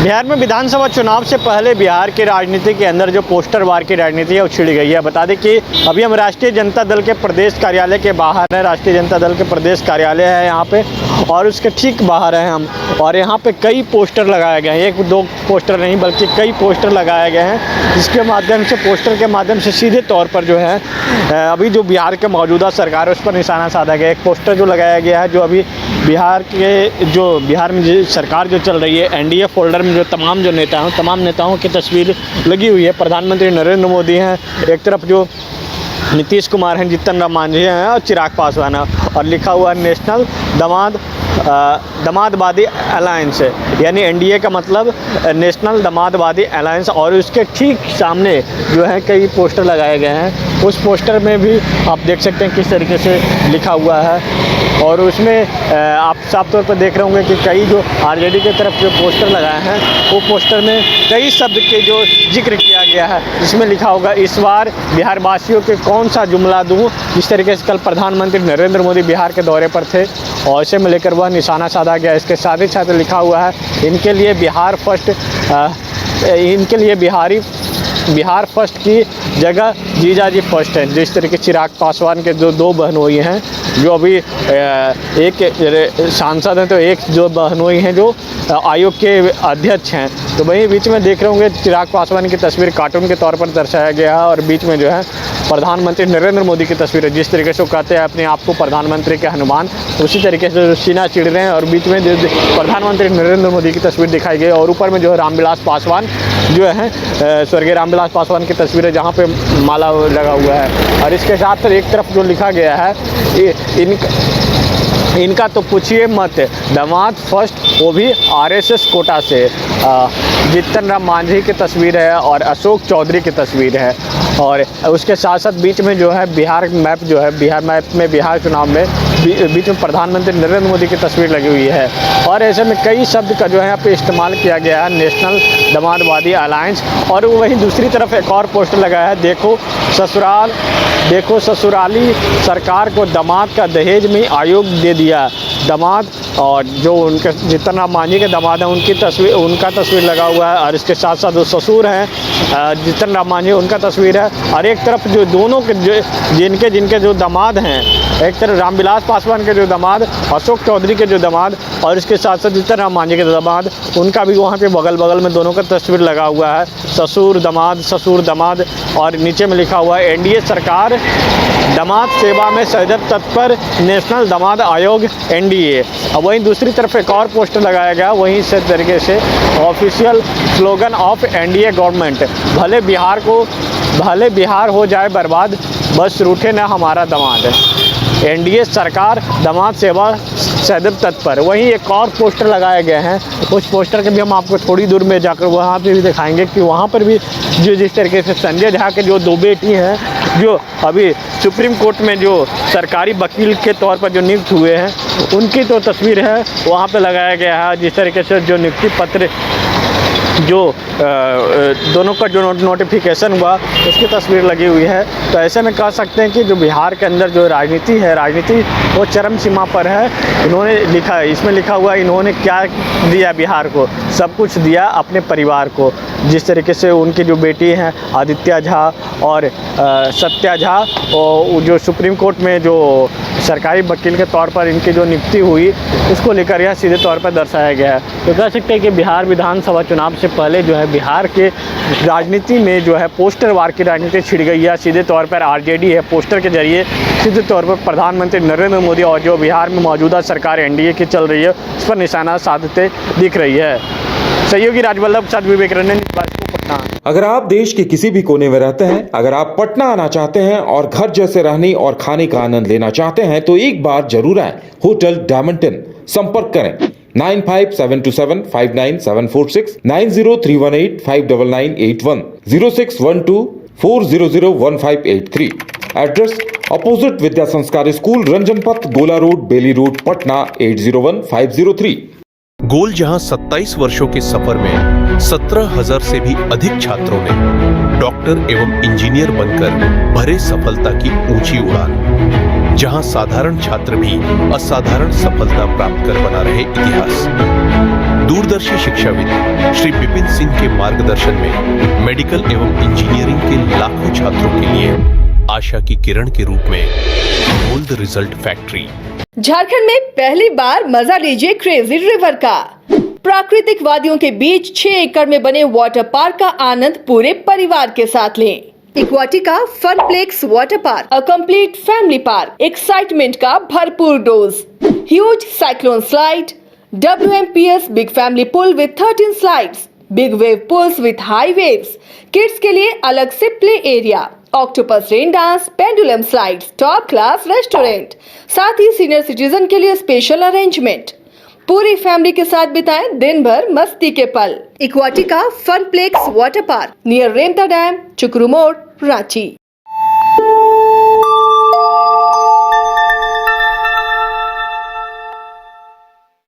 बिहार में विधानसभा चुनाव से पहले बिहार की राजनीति के अंदर जो पोस्टर वार की राजनीति है वो छिड़ गई है। बता दें कि अभी हम राष्ट्रीय जनता दल के प्रदेश कार्यालय के बाहर हैं। राष्ट्रीय जनता दल के प्रदेश कार्यालय है यहाँ पे, और उसके ठीक बाहर हैं हम। और यहाँ पे कई पोस्टर लगाए गए हैं, एक दो पोस्टर नहीं बल्कि कई पोस्टर लगाए गए हैं, जिसके माध्यम से पोस्टर के माध्यम से सीधे तौर पर जो है अभी जो बिहार के मौजूदा सरकार है उस पर निशाना साधा गया। एक पोस्टर जो लगाया गया है, जो अभी बिहार में सरकार जो चल रही है, एनडीए फोल्डर में जो तमाम नेताओं की तस्वीर लगी हुई है। प्रधानमंत्री नरेंद्र मोदी हैं एक तरफ, जो नीतीश कुमार हैं, जीतन राम मांझी हैं और चिराग पासवान है, और लिखा हुआ है नेशनल दमादवादी अलायंस, यानी एनडीए का मतलब नेशनल दमादवादी अलायंस। और उसके ठीक सामने जो है कई पोस्टर लगाए गए हैं। उस पोस्टर में भी आप देख सकते हैं किस तरीके से लिखा हुआ है, और उसमें आप साफ तौर पर देख रहे होंगे कि कई जो आरजेडी की तरफ जो पोस्टर लगाए हैं वो पोस्टर में कई शब्द के जो जिक्र किया गया है, जिसमें लिखा होगा इस बार बिहार वासियों के कौन सा जुमला दूँ। जिस तरीके से कल प्रधानमंत्री नरेंद्र मोदी बिहार के दौरे पर थे और इसे में लेकर वह निशाना साधा गया। इसके साथ ही साथ लिखा हुआ है इनके लिए बिहार बिहार फर्स्ट की जगह जीजाजी फर्स्ट है। जिस तरीके चिराग पासवान के जो दो बहनोई हैं, जो अभी एक सांसद हैं, तो एक जो बहनोई हैं जो आयोग के अध्यक्ष हैं। तो वहीं बीच में देख रहे होंगे चिराग पासवान की तस्वीर कार्टून के तौर पर दर्शाया गया है, और बीच में जो है प्रधानमंत्री नरेंद्र मोदी की तस्वीर है। जिस तरीके से वो कहते हैं अपने आप को प्रधानमंत्री के हनुमान, उसी तरीके से सीना चिड़ रहे हैं, और बीच में जो प्रधानमंत्री नरेंद्र मोदी की तस्वीर दिखाई गई, और ऊपर में जो है रामविलास पासवान जो है स्वर्गीय रामविलास पासवान की तस्वीर है, जहाँ पे माला लगा हुआ है। और इसके साथ एक तरफ जो लिखा गया है इनका तो पूछिए मत, दामाद फर्स्ट, वो भी आरएसएस कोटा से। जीतन राम मांझी की तस्वीर है और अशोक चौधरी की तस्वीर है, और उसके साथ साथ बीच में जो है बिहार मैप में बिहार चुनाव में बीच में प्रधानमंत्री नरेंद्र मोदी की तस्वीर लगी हुई है। और ऐसे में कई शब्द का जो है यहाँ पे इस्तेमाल किया गया है, नेशनल दमादवादी अलायंस। और वहीं दूसरी तरफ एक और पोस्टर लगाया है, देखो ससुराली सरकार को दामाद का दहेज में आयोग दे दिया। दामाद और जो उनके जीतन राम मांझी के दामाद हैं उनका तस्वीर लगा हुआ है, और इसके साथ साथ जो ससुर हैं जीतन राम मांझी, उनका तस्वीर है। और एक तरफ जो दोनों के जिनके जो दामाद हैं, एक तरफ रामविलास पासवान के जो दामाद, अशोक चौधरी के जो दामाद, और इसके साथ साथ जीतन राम मांझी के दामाद, उनका भी वहाँ पे बगल में दोनों का तस्वीर लगा हुआ है, ससुर दामाद। और नीचे में लिखा हुआ है एनडीए सरकार दामाद सेवा में सदैव तत्पर, नेशनल दामाद आयोग एनडीए। अब वहीं दूसरी तरफ एक और पोस्टर लगाया गया, वहीं इस तरीके से official slogan of NDA government, भले बिहार हो जाए बर्बाद, बस रूठे ना हमारा दामाद। एनडीए सरकार दामाद सेवा सदैव तत्पर। वहीं एक और पोस्टर लगाए गए हैं, उस पोस्टर के भी हम आपको थोड़ी दूर में जाकर वहाँ पे भी दिखाएंगे कि वहाँ पर भी जो जिस तरीके से संजय झा के जो दो बेटी हैं, जो अभी सुप्रीम कोर्ट में जो सरकारी वकील के तौर पर जो नियुक्त हुए हैं, उनकी तो तस्वीर है वहाँ पे लगाया गया है। जिस तरीके से जो नियुक्ति पत्र जो दोनों का जो नोटिफिकेशन हुआ उसकी तस्वीर लगी हुई है। तो ऐसे में कह सकते हैं कि जो बिहार के अंदर जो राजनीति वो चरम सीमा पर है। इन्होंने लिखा है, इसमें लिखा हुआ है इन्होंने क्या दिया बिहार को, सब कुछ दिया अपने परिवार को। जिस तरीके से उनकी जो बेटी हैं आदित्य झा और सत्या झा, और जो सुप्रीम कोर्ट में जो सरकारी वकील के तौर पर इनकी जो नियुक्ति हुई, उसको लेकर यह सीधे तौर पर दर्शाया गया है। तो कह सकते हैं कि बिहार विधानसभा चुनाव से पहले जो है बिहार के राजनीति में जो है पोस्टर वार की राजनीति छिड़ गई है। सीधे तौर पर आरजेडी है पोस्टर के जरिए सीधे तौर पर प्रधानमंत्री नरेंद्र मोदी और जो बिहार में मौजूदा सरकार एनडीए की चल रही है उस पर निशाना साधते दिख रही है। सहयोगी राजवल्लभ साथ विवेक रंजन, पटना। अगर आप देश के किसी भी कोने में रहते हैं, अगर आप पटना आना चाहते हैं और घर जैसे रहने और खाने का आनंद लेना चाहते हैं, तो एक बार जरूर आए होटल डायमंड इन। संपर्क करें 9572759746, 9031859981, 0612400158 एड्रेस अपोजिट विद्या संस्कार स्कूल, रंजन पथ, गोला रोड, बेली रोड, पटना 801503। गोल जहां 27 वर्षों के सफर में 17,000 से भी अधिक छात्रों ने डॉक्टर एवं इंजीनियर बनकर भरे सफलता की ऊंची उड़ान, जहां साधारण छात्र भी असाधारण सफलता प्राप्त कर बना रहे इतिहास। दूरदर्शी शिक्षाविद श्री विपिन सिंह के मार्गदर्शन में मेडिकल एवं इंजीनियरिंग के लाखों छात्रों के लिए आशा की किरण के रूप में गोल्ड रिजल्ट फैक्ट्री। झारखंड में पहली बार मजा लीजिए क्रेजी रिवर का। प्राकृतिक वादियों के बीच 6 एकड़ में बने वाटर पार्क का आनंद पूरे परिवार के साथ लें। Aquatica Funplex water park, a complete family park, excitement का भरपूर dose, huge cyclone slide, WMPS big family pool with 13 slides, big wave pools with high waves, kids के लिए अलग से play area, octopus rain dance, pendulum slides, top class restaurant, साथ ही senior citizen के लिए स्पेशल अरेंजमेंट। पूरी family के साथ बिताएं दिन भर मस्ती के पल। इक्वाटिका Funplex water park near Remta dam, चुकरू मोड़, रांची।